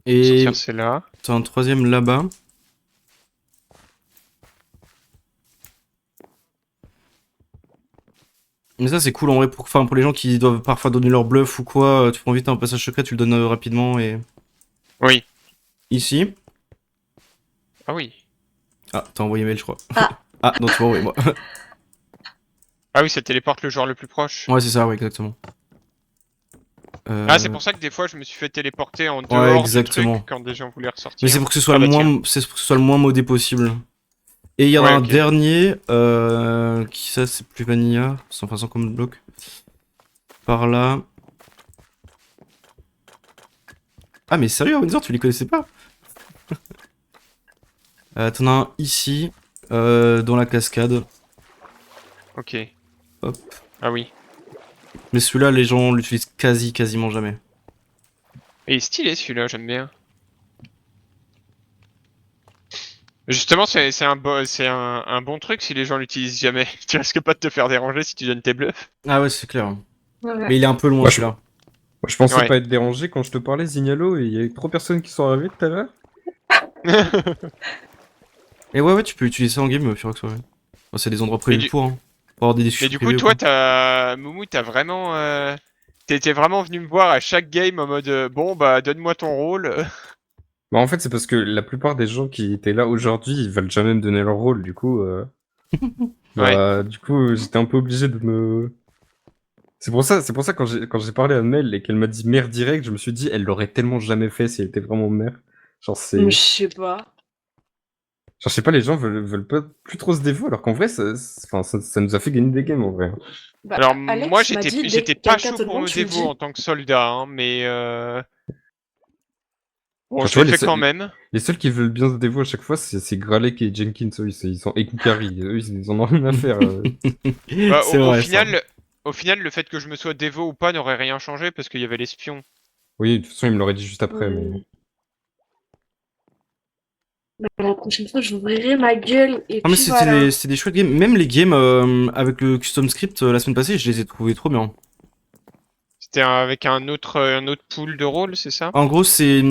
Et Sortir, c'est là. t'as un troisième là-bas. Mais ça c'est cool en vrai pour les gens qui doivent parfois donner leur bluff ou quoi, tu prends vite un passage secret, tu le donnes rapidement et... Oui. Ici. Ah oui. Ah, t'as envoyé mail je crois. Ah. Ah, non tu m'as envoyé moi. Ah oui, ça téléporte le joueur le plus proche. Ouais c'est ça, ouais exactement. Ah, c'est pour ça que des fois je me suis fait téléporter en Ouais dehors du truc exactement. quand des gens voulaient Mais c'est ressortir. pour que ce soit Ah le bah tiens. moins, c'est pour que ce soit le moins modé possible. Et il y en a Ouais, un ok. dernier, qui ça c'est plus vanilla, sans comme bloc. Par là. Ah mais sérieux Windsor, tu les connaissais pas? T'en as un ici, dans la cascade. Ok. Hop. Ah oui. Mais celui-là, les gens l'utilisent quasiment jamais. Et il est stylé celui-là, j'aime bien. Justement, c'est un bon truc si les gens l'utilisent jamais. Tu risques pas de te faire déranger si tu donnes tes bluffs. Ah ouais, c'est clair. Ouais. Mais il est un peu loin Moi, je, celui-là. moi, je pensais Ouais. pas être dérangé quand je te parlais, Zignalo, et il y a 3 personnes qui sont arrivées tout à l'heure. Et ouais, tu peux utiliser ça en game, Furox, ouais. Bon, c'est des endroits Mais prévus pour, hein. Pour avoir des mais discussions du coup, privées ou toi, quoi. Moumou, t'as vraiment, t'étais vraiment venu me voir à chaque game en mode, bon, bah, donne-moi ton rôle. Bah, en fait, c'est parce que la plupart des gens qui étaient là aujourd'hui, ils veulent jamais me donner leur rôle, du coup, Ouais. j'étais un peu obligé de me... C'est pour ça quand j'ai parlé à Mel et qu'elle m'a dit mère direct, je me suis dit, elle l'aurait tellement jamais fait si elle était vraiment mère. Genre, Je c'est... sais pas. Genre, je sais pas, les gens veulent pas plus trop se dévouer, alors qu'en vrai, enfin, ça nous a fait gagner des games, en vrai. Bah, Alors, moi, Alex m'a dit, dès j'étais que pas quelqu'un chaud te pour demande, me tu le dévo dis. en tant que soldat, hein, mais bon, Genre, je tu l'ai vois, fait quand même. les seuls qui veulent bien se dévouer à chaque fois, c'est Gralek et Jenkins, eux, ils sont... et Koukari, eux, ils en ont rien à faire. Bah, C'est vrai, ça. au final, le fait que je me sois dévo ou pas n'aurait rien changé parce qu'il y avait l'espion. Oui, de toute façon, il me l'aurait dit juste après, mais... Bah, la prochaine fois, j'ouvrirai ma gueule et Ah mais puis voilà. c'était des chouettes games. Même les games avec le custom script la semaine passée, je les ai trouvés trop bien. C'était avec un autre pool de rôles, c'est ça? En gros, c'est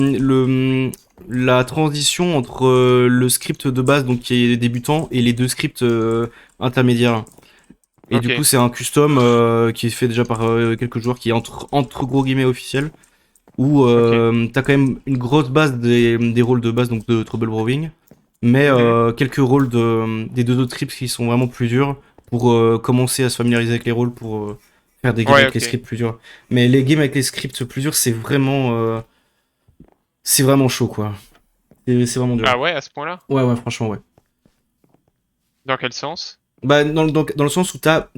la transition entre le script de base, donc qui est débutant, et les deux scripts intermédiaires. Et du coup, Ok. c'est un custom qui est fait déjà par quelques joueurs, qui est entre gros guillemets officiel, où Ok. t'as quand même une grosse base des rôles de base, donc de Trouble Brewing, mais Mhm. quelques rôles des deux autres scripts qui sont vraiment plus durs pour commencer à se familiariser avec les rôles, pour faire des games Ouais, avec les ok. scripts plus durs. Mais les games avec les scripts plus durs, c'est vraiment chaud, quoi. C'est vraiment dur. Ah ouais, à ce point-là? Ouais, franchement, ouais. Dans quel sens? Bah, dans le sens où t'as